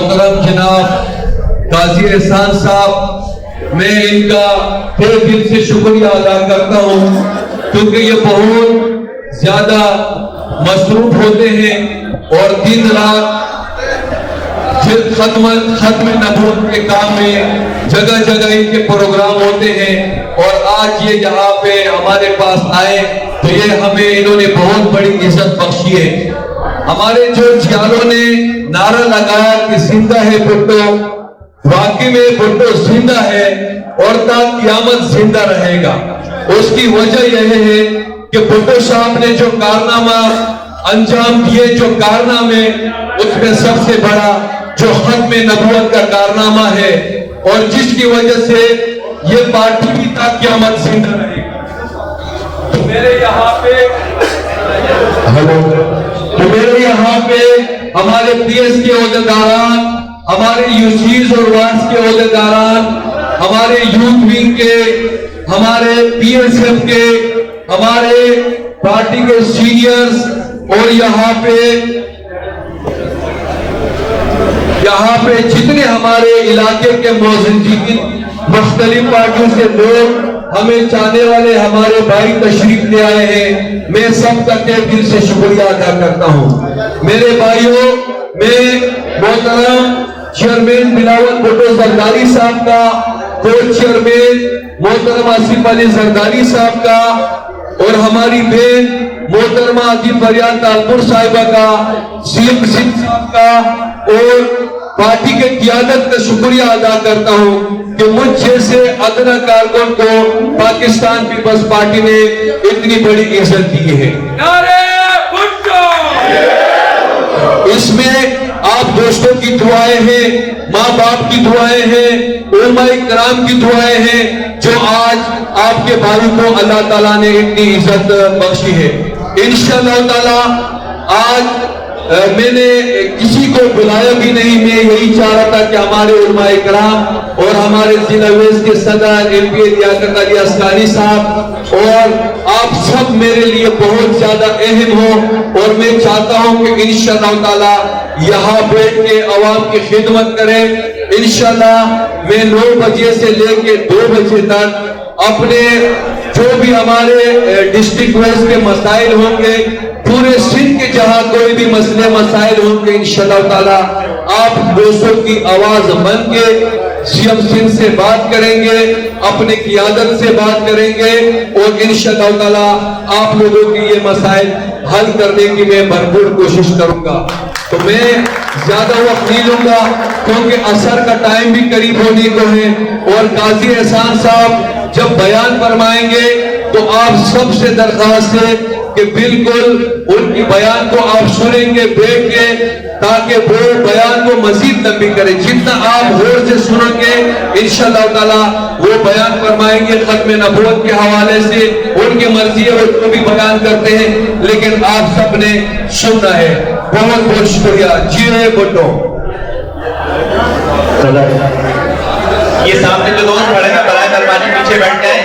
محترم جناب قاضی احسان صاحب، میں ان کا تہ دل سے شکریہ ادا کرتا ہوں کیونکہ یہ بہت زیادہ مصروف ہوتے ہیں اور دن رات ختم نبوت کے کام میں جگہ جگہ ان کے پروگرام ہوتے ہیں، اور آج یہ یہاں پہ ہمارے پاس آئے تو یہ ہمیں انہوں نے بہت بڑی عزت بخشی ہے۔ ہمارے جو جیالوں نے نعرہ لگایا کہ زندہ ہے بھٹو، واقعی میں بھٹو زندہ ہے اور تا قیامت زندہ رہے گا۔ اس کی وجہ یہ ہے کہ بھٹو صاحب نے جو کارنامہ انجام دیے، جو کارنامے، اس میں سب سے بڑا جو ختم نبوت کا کارنامہ ہے، اور جس کی وجہ سے یہ پارٹی بھی تا قیامت زندہ رہے گا۔ تو میرے یہاں پہ ہمارے پی ایس کے عہدیداران، ہمارے یوسیز اور وارڈز کے عہدیداران، ہمارے یوتھ ونگ کے، ہمارے پی ایس ایف کے، ہمارے پارٹی کے سینئرز، اور یہاں پہ جتنے ہمارے علاقے کے موجودین، مختلف پارٹیوں سے لوگ، ہمیں چاہنے والے ہمارے بھائی تشریف لے آئے ہیں، میں سب کا تہ دل سے شکریہ ادا کرتا ہوں۔ میرے بھائیوں، میں محترم چیئرمین بلاول بھٹو زرداری صاحب کا، کو چیئرمین محترم آصف علی زرداری صاحب کا، اور ہماری بہن محترمہ عظیم فریاد تالپور صاحبہ کا، سیم سنگھ صاحب کا، اور پارٹی کے قیادت کا شکریہ ادا کرتا ہوں کہ مجھ جیسے ادنا کارکن کو پاکستان پیپلز پارٹی نے اتنی بڑی عزت دی ہے۔ اس میں آپ دوستوں کی دعائیں ہیں، ماں باپ کی دعائیں ہیں، علماء کرام کی دعائیں ہیں، جو آج آپ کے بھائی کو اللہ تعالیٰ نے اتنی عزت بخشی ہے۔ انشاءاللہ تعالیٰ آج میں نے کسی کو بلایا بھی نہیں، میں یہی چاہ رہا تھا کہ ہمارے علماء کرام اور ہمارے ضلع ویس کے صدر ایم پی لیاقت علی اسکانی صاحب اور آپ سب میرے لیے بہت زیادہ اہم ہو، اور میں چاہتا ہوں کہ انشاءاللہ تعالیٰ یہاں بیٹھ کے عوام کی خدمت کریں۔ انشاءاللہ میں 9 بجے سے لے کے 2 بجے تک اپنے جو بھی ہمارے ڈسٹرکٹ وائز کے مسائل ہوں گے، پورے سندھ کے جہاں کوئی بھی مسئلے مسائل ہوں گے، انشاءاللہ تعالیٰ آپ دوستوں کی آواز بن کے سی ایم سندھ سے بات کریں گے، اپنے قیادت سے بات کریں گے، اور انشاءاللہ تعالیٰ آپ لوگوں کی یہ مسائل حل کرنے کی میں بھرپور کوشش کروں گا۔ تو میں زیادہ وقت نہیں لوں گا کیونکہ عصر کا ٹائم بھی قریب ہونے کو ہے، اور قاضی احسان صاحب جب بیان فرمائیں گے تو آپ سب سے درخواست ہے کہ بالکل ان کی بیان کو آپ سنیں گے بیٹھ کے، تاکہ وہ بیان کو مزید لمبی کریں۔ جتنا آپ غور سے سنیں گے انشاءاللہ تعالیٰ وہ بیان فرمائیں گے ختم نبوت کے حوالے سے، ان کی مرضی ہے وہ جو بھی بیان کرتے ہیں، لیکن آپ سب نے سننا ہے۔ بہت بہت شکریہ۔ جی رہے بھٹو۔ یہ سامنے جو دوست کھڑے ہیں برائے مہربانی پیچھے بیٹھ جائیں،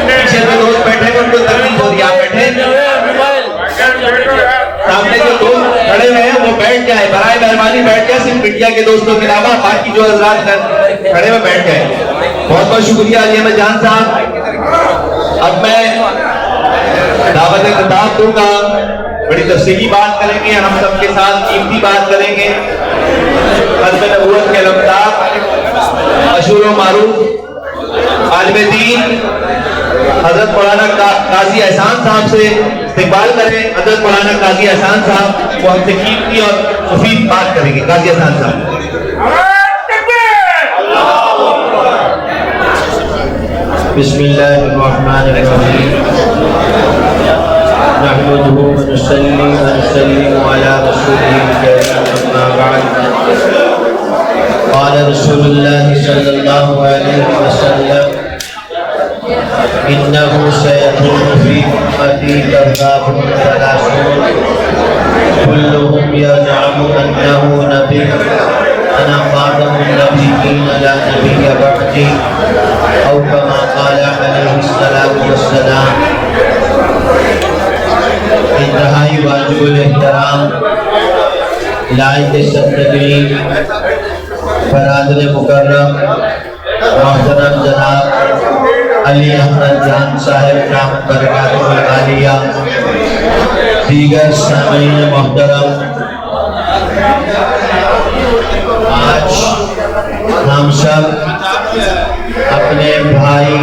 پیچھے جو دوست بیٹھے ہیں ان کو تکلیف ہو رہی ہے، آپ بیٹھے۔ سامنے جو دوست کھڑے ہوئے ہیں وہ بیٹھ جائیں، برائے مہربانی بیٹھ جائیں، صرف میڈیا کے دوستوں کے علاوہ باقی جو حضرات کھڑے ہوئے بیٹھ جائیں۔ بہت بہت شکریہ علی احمد جان صاحب۔ اب میں دعوت خطاب دوں گا، بڑی تفصیلی بات کریں گے، ہم سب کے ساتھ قیمتی بات کریں گے۔ ختم نبوت کے علمدار، مشہور و معروف عالم دین حضرت مولانا قاضی احسان صاحب سے استقبال کریں۔ حضرت مولانا قاضی احسان صاحب وہ ہم سے قیمتی اور مفید بات کریں گے۔ قاضی احسان صاحب۔ بسم اللہ الرحمن الرحیم، نحمده ونصلي ونسلم على رسوله الكريم، اما بعد، قال رسول الله صلى الله عليه وسلم إنه سيكون في أمتي كذاب ثلاثون كلهم يزعم أنه نبي أنا خاتم النبيين لا نبي بعدي أو كما قال عليه الصلاة والسلام۔ انتہائی واجب الاحترام لائق صدقین برادر مکرم محترم جناب علی احمد جان صاحب جامع برکاتہ العالیہ، دیگر سامعین محترم، آج ہم سب اپنے بھائی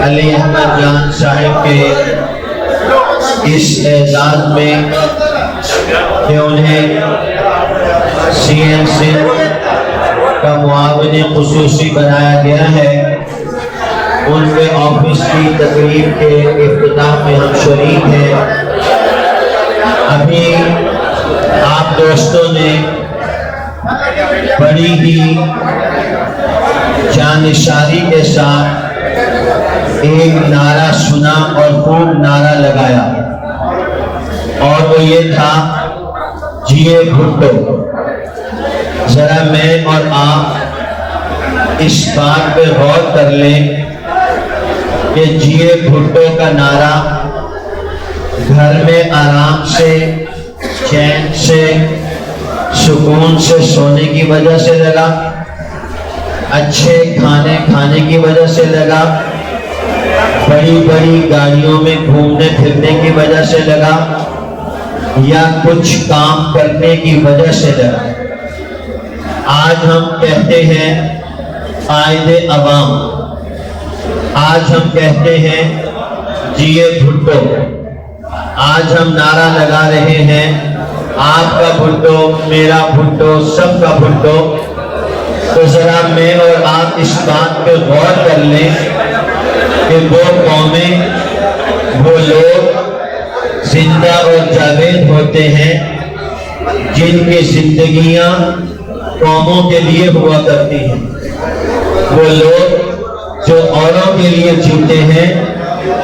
علی احمد جان صاحب کے اس اعزاز میں کہ انہیں سی ایم سندھ کا معاون خصوصی بنایا گیا ہے، ان کے آفس کی تقریب کے افتتاح میں ہم شریک ہیں۔ ابھی آپ دوستوں نے بڑی ہی جانشاری کے ساتھ ایک نعرہ سنا اور خوب نعرہ لگایا، اور وہ یہ تھا جیے بھٹو۔ ذرا میں اور آپ اس بات پہ غور کر لیں کہ جیے بھٹو کا نعرہ گھر میں آرام سے، چین سے، سکون سے سونے کی وجہ سے لگا، اچھے کھانے کھانے کی وجہ سے لگا، بڑی بڑی گاڑیوں میں گھومنے پھرنے کی وجہ سے لگا، یا کچھ کام کرنے کی وجہ سے لگا؟ آج ہم کہتے ہیں قائد عوام، آج ہم کہتے ہیں جیے بھٹو، آج ہم نعرہ لگا رہے ہیں آپ کا بھٹو، میرا بھٹو، سب کا بھٹو۔ تو ذرا میں اور آپ اس بات پہ غور کر لیں کہ وہ قومیں، وہ لوگ زندہ اور جاوید ہوتے ہیں جن کی زندگیاں قوموں کے لیے ہوا کرتی ہیں، وہ لوگ جو اوروں کے لیے جیتے ہیں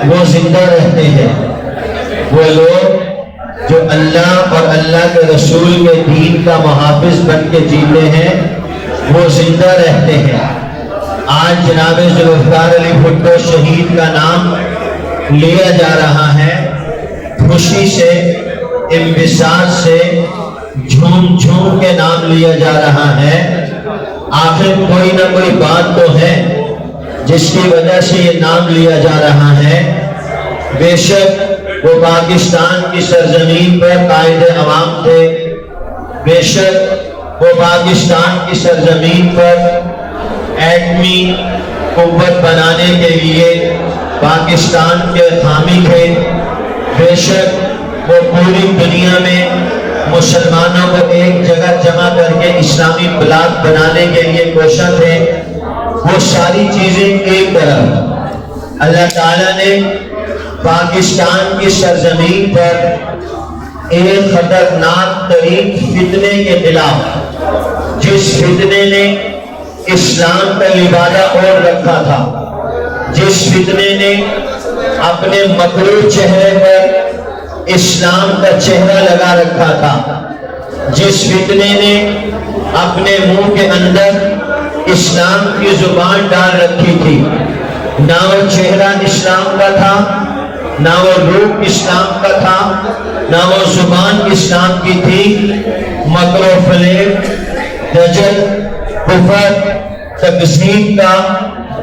وہ زندہ رہتے ہیں، وہ لوگ جو اللہ اور اللہ کے رسول کے دین کا محافظ بن کے جیتے ہیں وہ زندہ رہتے ہیں۔ آج جناب ذوالفقار علی بھٹو شہید کا نام لیا جا رہا ہے، خوشی سے، انبساط سے، جھوم جھوم کے نام لیا جا رہا ہے۔ آخر کوئی نہ کوئی بات تو ہے جس کی وجہ سے یہ نام لیا جا رہا ہے۔ بے شک وہ پاکستان کی سرزمین پر قائد عوام تھے، بے شک وہ پاکستان کی سرزمین پر ایٹمی قوت بنانے کے لیے پاکستان کے حامی تھے، بے شک وہ پوری دنیا میں مسلمانوں کو ایک جگہ جمع کر کے اسلامی بلاک بنانے کے لیے کوشاں تھے۔ وہ ساری چیزیں ایک طرف، اللہ تعالیٰ نے پاکستان کی سرزمین پر ایک خطرناک ترین فتنے کے خلاف، جس فتنے نے اسلام کا لبادہ اوڑھ رکھا تھا، جس فتنے نے اپنے مکروہ چہرے پر اسلام کا چہرہ لگا رکھا تھا، جس فتنے نے اپنے منہ کے اندر اسلام کی زبان ڈال رکھی تھی، نہ وہ چہرہ اسلام کا تھا، نہ وہ روح اسلام کا تھا، نہ وہ زبان اسلام کی تھی، مکر و فریب، دجل، کفر، تکذیب کا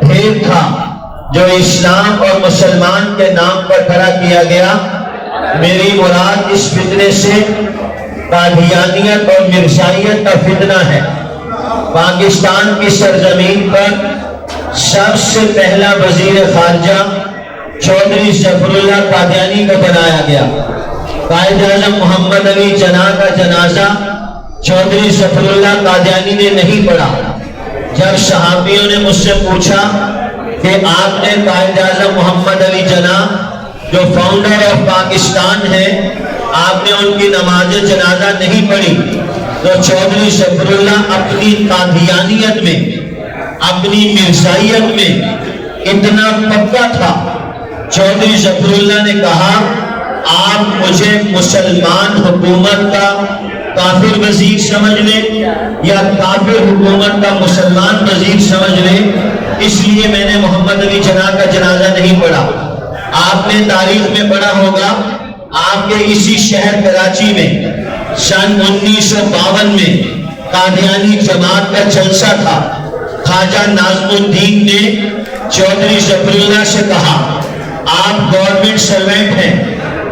ڈھیر تھا جو اسلام اور مسلمان کے نام پر کھڑا کیا گیا۔ میری مراد اس فتنے سے قادیانیت اور مرزائیت کا فتنہ ہے۔ پاکستان کی سرزمین پر سب سے پہلا وزیر خارجہ چودھری ظفر اللہ قادیانی کو بنایا گیا۔ قائد اعظم محمد علی جناح کا جنازہ چودھری ظفر اللہ قادیانی نے نہیں پڑھا۔ جب صحابیوں نے مجھ سے پوچھا کہ آپ نے قائد اعظم محمد علی جناح جو فاؤنڈر آف پاکستان ہے، آپ نے ان کی نماز جنازہ نہیں پڑھی، تو چودھری ظفر اللہ اپنی قادیانیت میں، اپنی مرزائیت میں اتنا پکا تھا، چودھری ظفر اللہ نے کہا آپ مجھے مسلمان حکومت کا کافر وزیر سمجھ لیں یا کافر حکومت کا مسلمان وزیر سمجھ لیں، اس لیے میں نے محمد علی جناح کا جنازہ نہیں پڑھا۔ آپ نے تاریخ میں پڑھا ہوگا، آپ کے اسی شہر کراچی میں سن 1952 میں قادیانی جماعت کا جلسہ تھا. خواجہ ناظم الدین نے چودھری ظفر اللہ سے کہا آپ گورنمنٹ سروینٹ ہیں,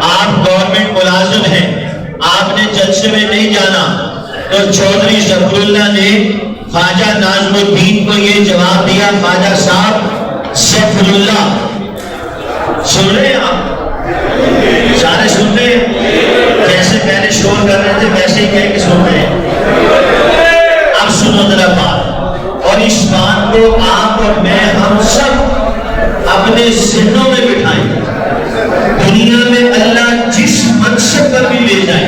آپ گورنمنٹ ملازم ہیں, آپ نے جلسے میں نہیں جانا. تو چودھری ظفر اللہ نے خواجہ ناظم الدین کو یہ جواب دیا, خواجہ صاحب ظفر اللہ سن رہے ہیں آپ سارے سن رہے ہیں, جیسے پہلے شور کر رہے تھے ویسے ہی کہہ کے سن رہے ہیں. اب سنو ذرا بات, اور اس بات کو آپ اور میں ہم سب اپنے ذہنوں میں بٹھائیں. دنیا میں اللہ جس منصب پر بھی لے جائے,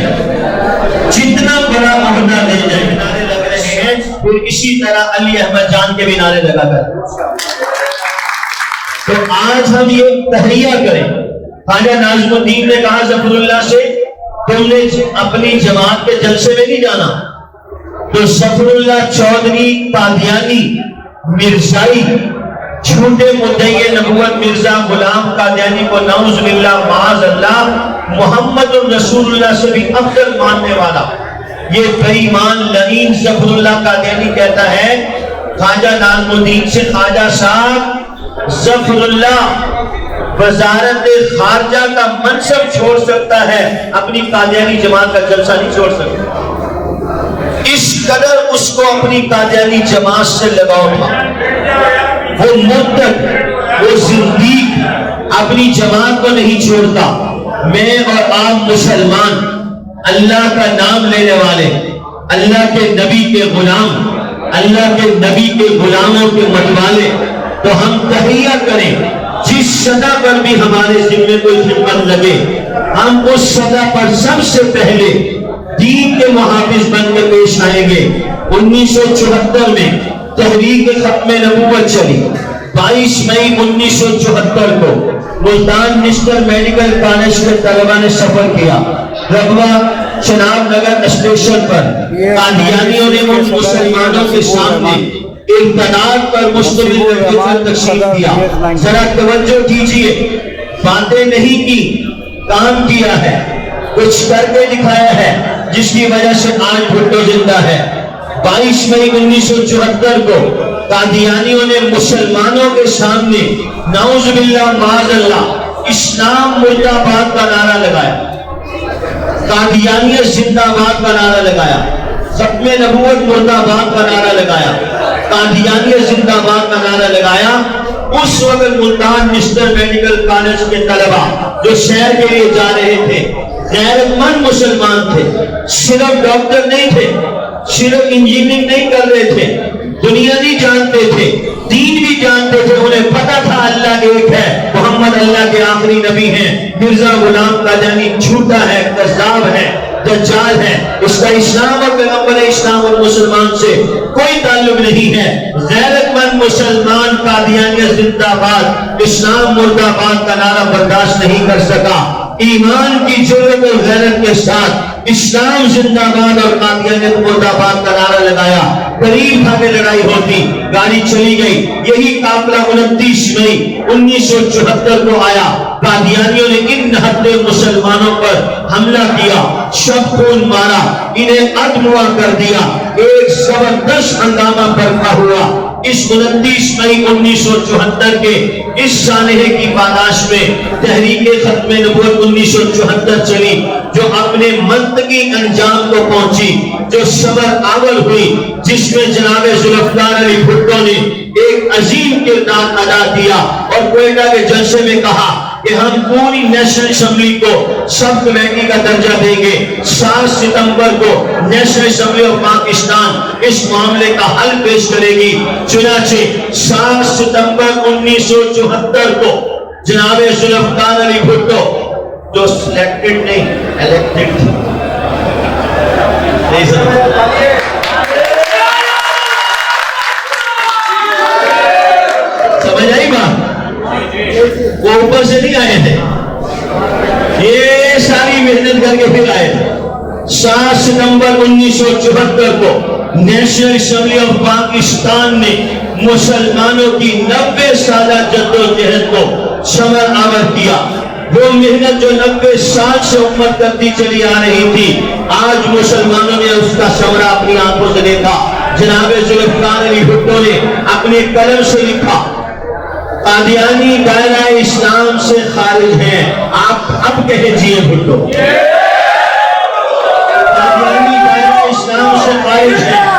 جتنا بڑا عہدہ لے جائے, نعرے لگ رہے ہیں, پھر اسی طرح علی احمد جان کے بھی نعرے لگا کر. تو آج ہم یہ تہیہ کریں. خواجہ ناظم الدین نے کہا ظفر اللہ سے تم نے اپنی جماعت کے جلسے میں نہیں جانا. تو ظفر اللہ چودھری قادیانی مرزائی جھوٹے مدعی نبوت مرزا غلام قادیانی کو نعوذ باللہ معاذ اللہ محمد رسول اللہ سے بھی افضل ماننے والا یہ بے ایمان لعین ظفر اللہ قادیانی کہتا ہے خواجہ ناظم الدین سے, خواجہ صاحب ظفر اللہ وزارت خارجہ کا منصب چھوڑ سکتا ہے, اپنی قادیانی جماعت کا جلسہ نہیں چھوڑ سکتا. اس قدر اس کو اپنی قادیانی جماعت سے لگاؤ تھا. وہ مرتد, وہ زندیق اپنی جماعت کو نہیں چھوڑتا. میں اور آپ مسلمان اللہ کا نام لینے والے, اللہ کے نبی کے غلام, اللہ کے نبی کے غلاموں کے متوالے, تو ہم تہیہ کریں جس سطح پر بھی ہمارے ذمے کوئی خدمت لگے, ہم اس سطح پر سب سے پہلے دین کے محافظ بن کے پیش آئیں گے. 1974 میں تحریک ختم نبوت چلی. 22 مئی 1974 کو ملتان مسٹر میڈیکل کالج کے طلبہ نے سفر کیا. ربوہ چناب نگر اسٹیشن پر قادیانیوں نے ان مسلمانوں کے سامنے اقتدار پر مشتمل وظیفہ تقسیم کیا. ذرا توجہ کیجئے, باتیں نہیں کی, کام کیا ہے, کچھ کر کے دکھایا ہے, جس کی وجہ سے آج بھٹو زندہ ہے. 22 مئی 1974 کو قادیانیوں نے مسلمانوں کے سامنے نعوذ باللہ معاذ اللہ اسلام مرد آباد کا نعرہ لگایا, قادیانیت زندہ آباد کا نعرہ لگایا, ختم نبوت مرد آباد کا نعرہ لگایا, قادیانیت زندہ آباد کا نعرہ لگایا. اس وقت ملتان مسٹر میڈیکل کالج کے طلبہ جو شہر کے لیے جا رہے تھے غیرت مند مسلمان تھے, صرف ڈاکٹر نہیں تھے, صرف انجینئرنگ نہیں کر رہے تھے, دنیا نہیں جانتے تھے, دین بھی جانتے تھے. انہیں پتا تھا اللہ ایک ہے, محمد اللہ کے آخری نبی ہیں, مرزا غلام قادیانی جھوٹا ہے, کذاب ہے, دجال ہے, اس کا اسلام اور پیغمبر اسلام اور مسلمان سے کوئی تعلق نہیں ہے. غیرت مند مسلمان قادیانیت زندہ آباد اسلام مرد آباد کا نعرہ برداشت نہیں کر سکا. ایمان کی جرأت اور غیرت کے ساتھ اسلام زندہ باد اور قادیانیت مرد آباد کا نعرہ لگایا. قریب تھا کہ لڑائی ہوتی, گاڑی چلی گئی. یہی قافلہ 29 مئی 1974 کو آیا. قادیانیوں نے ان 79 مسلمانوں پر حملہ کیا, شب خون مارا, انہیں ادموا کر دیا. ایک زبردست ہنگامہ برپا ہوا. اس 29 مئی 1974 کے اس سانحے کی پاداش میں تحریک ختم نبوت 1974 چلی, جو اپنے منطقی انجام کو پہنچی, جو صبر آور ہوئی, جس میں جناب ذوالفقار علی بھٹو نے ایک عظیم کردار ادا کیا اور کوئٹہ کے جلسے میں کہا کہ ہم پوری نیشنل اسمبلی کو سب کمیٹی کا درجہ دیں گے. 7 ستمبر کو نیشنل اسمبلی آف پاکستان اس معاملے کا حل پیش کرے گی. چنانچہ 7 ستمبر 1974 کو جناب ذوالفقار علی بھٹو جو سلیکٹڈ نہیں الیکٹڈ تھے, سمجھ آئی بات, وہ اوپر سے نہیں آئے تھے, یہ ساری محنت کر کے پھر آئے تھے. 7 ستمبر 1974 کو نیشنل اسمبلی آف پاکستان نے مسلمانوں کی 90 سالہ جدوجہد کو ثمر آور کیا. وہ محنت جو 90 سال سے امت کرتی چلی آ رہی تھی، آج مسلمانوں نے اس کا ثمرہ اپنی آنکھوں سے دیکھا۔ جناب ذوالفقار علی بھٹو نے اپنے قلم سے لکھا، قادیانی دائرہ اسلام سے خارج ہیں۔ آپ اب کہیے بھٹو، قادیانی دائرہ اسلام سے خارج ہیں۔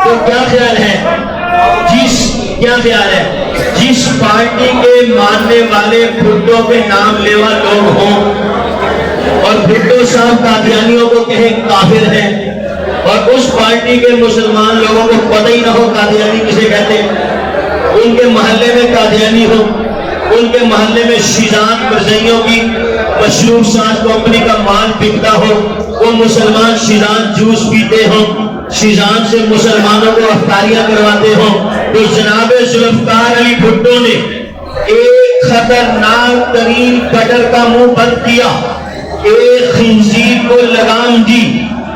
تو کیا خیال ہے، جس پارٹی کے ماننے والے بھٹو کے نام لیوا لوگ ہوں اور بھٹو صاحب قادیانیوں کو کہیں کافر ہیں، اور اس پارٹی کے مسلمان لوگوں کو پتہ ہی نہ ہو قادیانی کسے کہتے ہیں، ان کے محلے میں قادیانی ہو، ان کے محلے میں شیزان مرزائیوں کی مشروب ساز کمپنی کا مال بکتا ہو، وہ مسلمان شیزان جوس پیتے ہوں، شیزان سے مسلمانوں کو افطاریاں کرواتے ہوں، تو جناب ذوالفقار علی بھٹو نے ایک خطرناک ترین کٹر کا منہ بند کیا، ایک خنزیر کو لگام دی،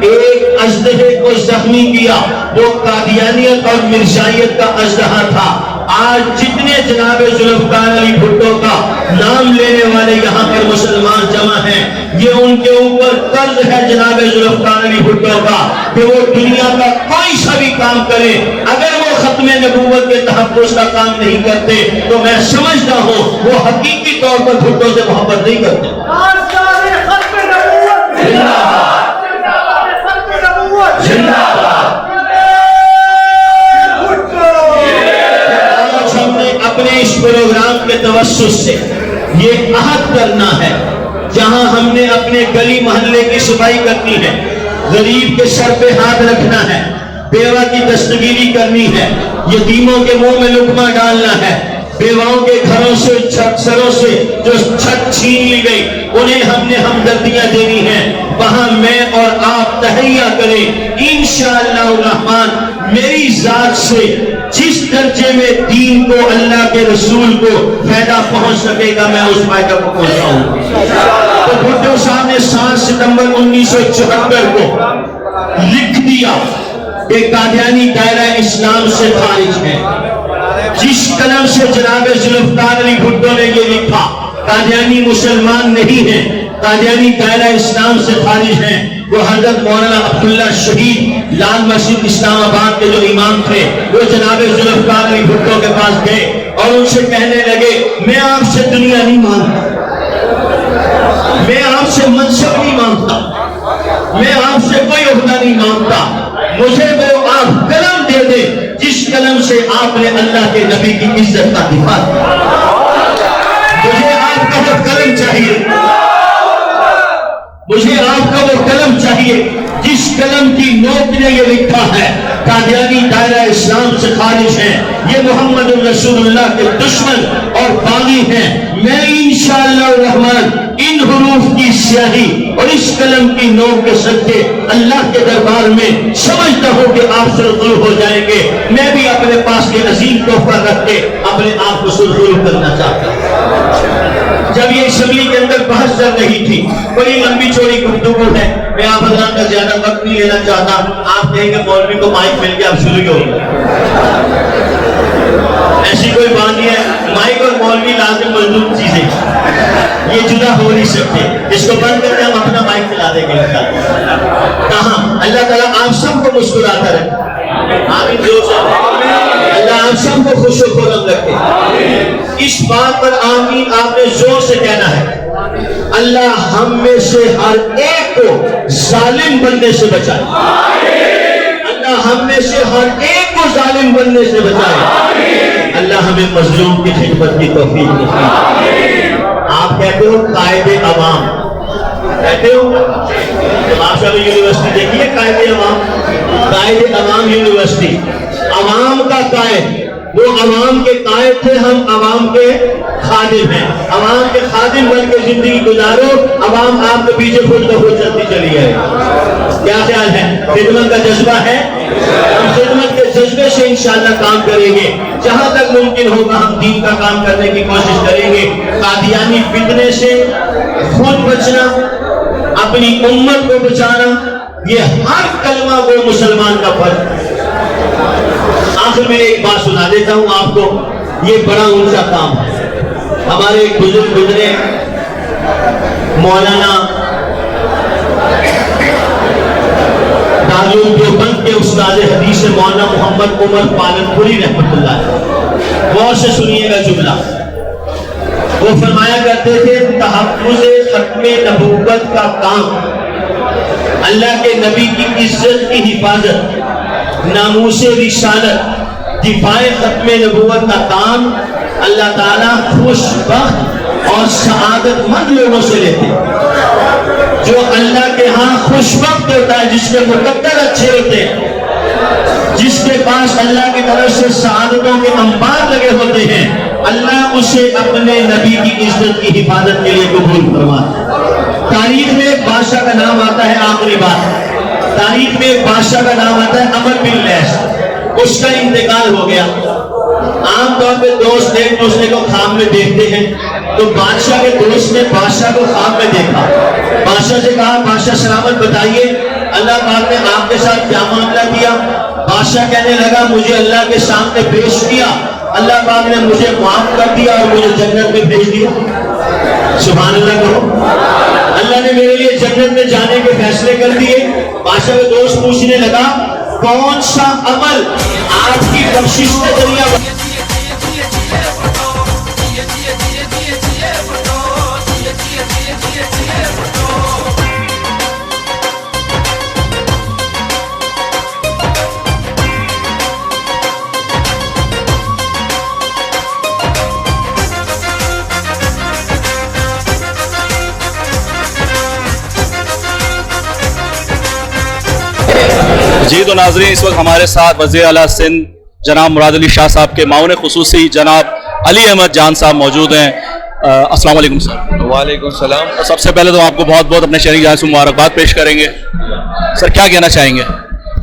ایک اژدہے کو زخمی کیا۔ وہ قادیانیت اور مرزائیت کا اژدہا تھا۔ آج جتنے جناب ذوالفقار علی بھٹو کا نام لینے والے یہاں پر مسلمان جمع ہیں، یہ ان کے اوپر قرض ہے جناب ذوالفقار علی بھٹو کا کہ وہ دنیا کا کوئی سا بھی کام کرے، اگر وہ ختم نبوت کے تحفظ کا کام نہیں کرتے تو میں سمجھتا ہوں وہ حقیقی طور پر بھٹو سے محبت نہیں کرتے۔ اپنے اس پروگرام کے توسط سے یہ عہد کرنا ہے، جہاں ہم نے اپنے گلی محلے کی صفائی کرنی ہے، غریب کے سر پہ ہاتھ رکھنا ہے، بیوہ کی دستگیری کرنی ہے، یتیموں کے منہ میں لقمہ ڈالنا ہے، بیواؤں کے گھروں سے سروں سے جو چھت چھین لی گئی انہیں ہم نے ہمدردیاں دینی ہیں۔ وہاں میں اور آپ تہیہ کریں، انشاءاللہ الرحمن میری ذات سے جس درجے میں دین کو، اللہ کے رسول کو فائدہ پہنچ سکے گا میں اس فائدہ کو پہنچاؤں۔ تو بھٹو صاحب نے 7 ستمبر 1974 کو لکھ دیا کہ قادیانی دائرہ اسلام سے خارج ہے۔ جس قلم سے جناب ذوالفقار علی بھٹو نے یہ لکھا، قادیانی مسلمان نہیں ہیں، قادیانی دائرہ اسلام سے خارج ہیں، وہ حضرت مولانا عبداللہ شہید لال مسجد اسلام آباد کے جو امام تھے، وہ جناب ذوالفقار علی بھٹو کے پاس گئے اور ان سے کہنے لگے میں آپ سے دنیا نہیں مانگتا، میں آپ سے منصب نہیں مانگتا، میں آپ سے کوئی عہدہ نہیں مانگتا، مجھے وہ آپ قلم دے دے جس قلم سے آپ نے اللہ کے نبی کی عزت کا دفاع کیا۔ مجھے آپ کا وہ قلم چاہیے، مجھے آپ کا وہ قلم چاہیے جس قلم کی نوک نے یہ لکھا ہے قادیانی دائرہ اسلام سے خارج ہیں، یہ محمد رسول اللہ کے دشمن اور باغی ہیں۔ میں انشاءاللہ الرحمن ان حروف کی سیاہی اور اس قلم کی نوک کے صدقے اللہ کے دربار میں سمجھتا ہوں کہ آپ سرخرو ہو جائیں گے۔ میں بھی اپنے پاس یہ عظیم تحفہ رکھ کے اپنے آپ کو سرخرو کرنا چاہتا ہوں۔ جب یہ اسمبلی کے اندر بحث چل رہی تھی، بڑی لمبی چوڑی گفتگو ہے، میں آپ حضرات کا زیادہ وقت نہیں لینا چاہتا۔ آپ کہیں گے مولوی کو مائک مل گیا اب شروع ہو گیا، ایسی کوئی بات نہیں ہے۔ مائک اور مولوی لازم ملزوم چیزیں، یہ جدا ہو نہیں سکتے۔ اس کو بند کر کے ہم اپنا مائک چلا دیں گے انشاءاللہ۔ کہاں اللہ تعالیٰ آپ سب کو مسکراتا رکھے، آمین جوش سے، اللہ آپ سب کو خوش و خرم رکھے۔ اس بات پر آمین آپ نے زور سے کہنا ہے۔ اللہ ہم میں سے ہر ایک کو ظالم بننے سے بچائے، اللہ ہم میں سے ہر ایک کو ظالم بننے سے بچائے، اللہ ہمیں مظلوم کی خدمت کی توفیق دے۔ آپ کہتے ہو قائد عوام، کہتے ہو آپ سب یونیورسٹی دیکھیے، قائد عوام، قائد عوام یونیورسٹی، عوام کا قائد، وہ عوام کے قائد تھے، ہم عوام کے خادم ہیں۔ عوام کے خادم بن کے زندگی گزارو، عوام آپ کے پیچھے خود بخود چلتی چلی ہے۔ کیا خیال ہے؟ خدمت کا جذبہ ہے، ہم خدمت کے جذبے سے انشاءاللہ کام کریں گے، جہاں تک ممکن ہوگا ہم دین کا کام کرنے کی کوشش کریں گے۔ قادیانی فتنے سے خود بچنا، اپنی امت کو بچانا، یہ ہر کلمہ کو مسلمان کا فرض ہے۔ آخر میں ایک بات سنا دیتا ہوں آپ کو، یہ بڑا اونچا کام ہے. ہمارے ایک بزرگ گزرے مولانا دارالعلوم دیوبند کے استاد حدیث مولانا محمد عمر پالنپوری رحمۃ اللہ علیہ، غور سے سنیے گا جملہ. وہ فرمایا کرتے تھے تحفظ ختم نبوت کا کام، اللہ کے نبی کی عزت کی حفاظت، ناموس رسالت، دفاع ختم نبوت کا کام اللہ تعالیٰ خوش بخت اور سعادت مند لوگوں سے لیتے. جو اللہ کے ہاں خوش بخت ہوتا ہے، جس کے مقدر اچھے ہوتے ہیں، جس کے پاس اللہ کی طرف سے سعادتوں کے انبار لگے ہوتے ہیں، اللہ اسے اپنے نبی کی عزت کی حفاظت کے لیے قبول فرماتا ہے. تاریخ میں ایک بادشاہ کا نام آتا ہے، آخری بات، تاریخ میں ایک بادشاہ کا نام آتا ہے عمر بن لیث. اس کا انتقال ہو گیا. عام طور پہ دوست ایک دوسرے کو خواب میں دیکھتے ہیں، تو بادشاہ کے دوست نے بادشاہ کو خواب میں دیکھا. بادشاہ سے کہا بادشاہ سلامت بتائیے اللہ پاک نے آپ کے ساتھ کیا معاملہ کیا. بادشاہ کہنے لگا مجھے اللہ کے سامنے پیش کیا، اللہ پاک نے مجھے معاف کر دیا اور مجھے جنت میں بھیج دیا. سبحان اللہ کرو. اللہ نے میرے لیے جنت میں جانے کے فیصلے کر دیے. بادشاہ کے دوست پوچھنے لگا کون سا عمل آپ کی بخشش کا ذریعہ بنا؟ جی تو ناظرین، اس وقت ہمارے ساتھ وزیر اعلیٰ سندھ جناب مراد علی شاہ صاحب کے معاون خصوصی جناب علی احمد جان صاحب موجود ہیں. السلام علیکم سر. وعلیکم السلام. سب سے پہلے تو آپ کو بہت بہت اپنے شہری جان سے مبارکباد پیش کریں گے. سر کیا کہنا چاہیں گے؟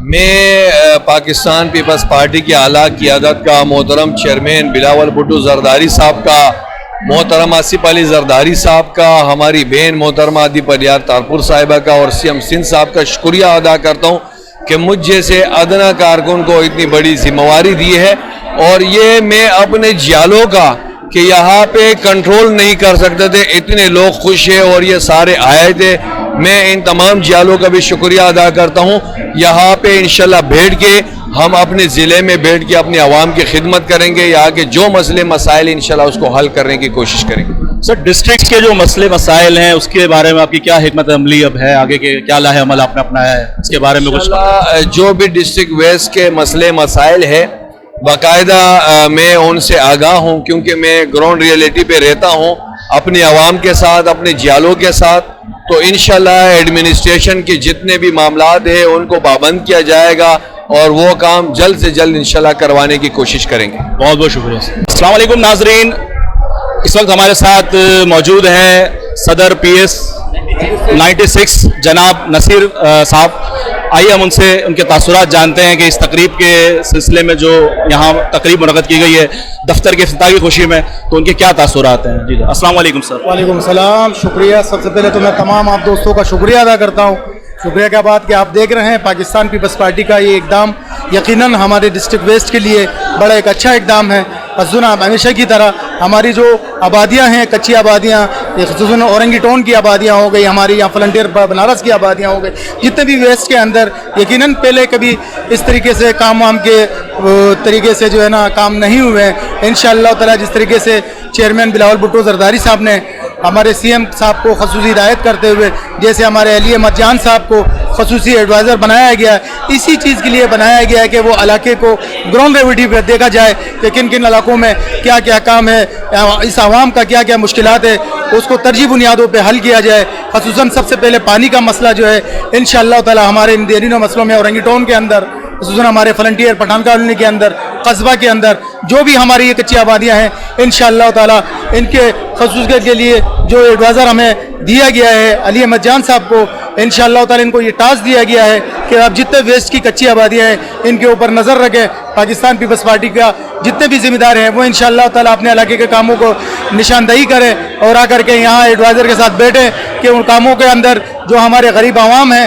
میں پاکستان پیپلز پارٹی کی اعلیٰ قیادت کا محترم چیئرمین بلاول بھٹو زرداری صاحب کا، محترم آصف علی زرداری صاحب کا، ہماری بہن محترمہ عدی پریار تارپور صاحبہ کا اور سی ایم سندھ صاحب کا شکریہ ادا کرتا ہوں کہ مجھ جیسے ادنا کارکن کو اتنی بڑی ذمہ داری دی ہے. اور یہ میں اپنے جیالوں کا کہ یہاں پہ کنٹرول نہیں کر سکتے تھے، اتنے لوگ خوش ہیں اور یہ سارے آئے تھے. میں ان تمام جیالوں کا بھی شکریہ ادا کرتا ہوں. یہاں پہ انشاءاللہ بیٹھ کے ہم اپنے ضلع میں بیٹھ کے اپنے عوام کی خدمت کریں گے. یہاں کے جو مسئلے مسائل انشاءاللہ اس کو حل کرنے کی کوشش کریں گے. سر ڈسٹرکٹ کے جو مسئلے مسائل ہیں اس کے بارے میں آپ کی کیا حکمت عملی اب ہے، آگے کے کیا لاہ عمل آپ نے اپنایا ہے، اس کے بارے میں کچھ؟ جو بھی ڈسٹرکٹ ویسٹ کے مسئلے مسائل ہے باقاعدہ میں ان سے آگاہ ہوں، کیونکہ میں گراؤنڈ ریئلٹی پہ رہتا ہوں اپنے عوام کے ساتھ، اپنے جیالوں کے ساتھ. تو انشاءاللہ ایڈمنسٹریشن کے جتنے بھی معاملات ہیں ان کو پابند کیا جائے گا اور وہ کام جلد سے جلد انشاءاللہ کروانے کی کوشش کریں گے. بہت بہت شکریہ. السلام علیکم ناظرین، اس وقت ہمارے ساتھ موجود ہیں صدر پی ایس 96 جناب نصیر صاحب. آئیے ہم ان سے ان کے تاثرات جانتے ہیں کہ اس تقریب کے سلسلے میں جو یہاں تقریب منعقد کی گئی ہے دفتر کے افتتاح کی خوشی میں، تو ان کے کیا تاثرات ہیں. جی السلام علیکم سر. وعلیکم السلام. شکریہ. سب سے پہلے تو میں تمام آپ دوستوں کا شکریہ ادا کرتا ہوں. شکریہ کیا بات کہ آپ دیکھ رہے ہیں پاکستان پیپلز پارٹی کا یہ اقدام یقیناً ہمارے ڈسٹرکٹ ویسٹ کے لیے بڑا ایک اچھا اقدام ہے. جناب ہمیشہ کی طرح ہماری جو آبادیاں ہیں، کچی آبادیاں، خصوصاً اورنگی ٹون کی آبادیاں ہو گئی، ہماری یہاں فلنٹیر بنارس کی آبادیاں ہو گئی، جتنے بھی ویسٹ کے اندر یقیناً پہلے کبھی اس طریقے سے کام وام کے طریقے سے جو ہے نا کام نہیں ہوئے ہیں. انشاءاللہ تعالیٰ جس طریقے سے چیئرمین بلاول بھٹو زرداری صاحب نے ہمارے سی ایم صاحب کو خصوصی ہدایت کرتے ہوئے، جیسے ہمارے علی احمد جان صاحب کو خصوصی ایڈوائزر بنایا گیا ہے، اسی چیز کے لیے بنایا گیا ہے کہ وہ علاقے کو گراؤنڈ ریوٹی پہ دیکھا جائے کہ کن کن علاقوں میں کیا کیا کام ہے، اس عوام کا کیا کیا مشکلات ہے، اس کو ترجیح بنیادوں پہ حل کیا جائے. خصوصاً سب سے پہلے پانی کا مسئلہ جو ہے انشاءاللہ تعالی ہمارے ان دیرینوں مسئلوں میں اورنگی ٹون کے اندر، خصوصاً ہمارے فلنٹیر پٹھان کالونی کے اندر، قصبہ کے اندر جو بھی ہماری یہ کچی آبادیاں ہیں انشاءاللہ تعالی ان کے خصوصیت کے لیے جو ایڈوائزر ہمیں دیا گیا ہے علی احمد جان صاحب کو، انشاءاللہ تعالی ان کو یہ ٹاسک دیا گیا ہے کہ آپ جتنے ویسٹ کی کچی آبادیاں ہیں ان کے اوپر نظر رکھیں. پاکستان پیپلز پارٹی کا جتنے بھی ذمہ دار ہیں وہ انشاءاللہ تعالی اپنے علاقے کے کاموں کو نشاندہی کریں اور آ کر کے یہاں ایڈوائزر کے ساتھ بیٹھیں کہ ان کاموں کے اندر جو ہمارے غریب عوام ہیں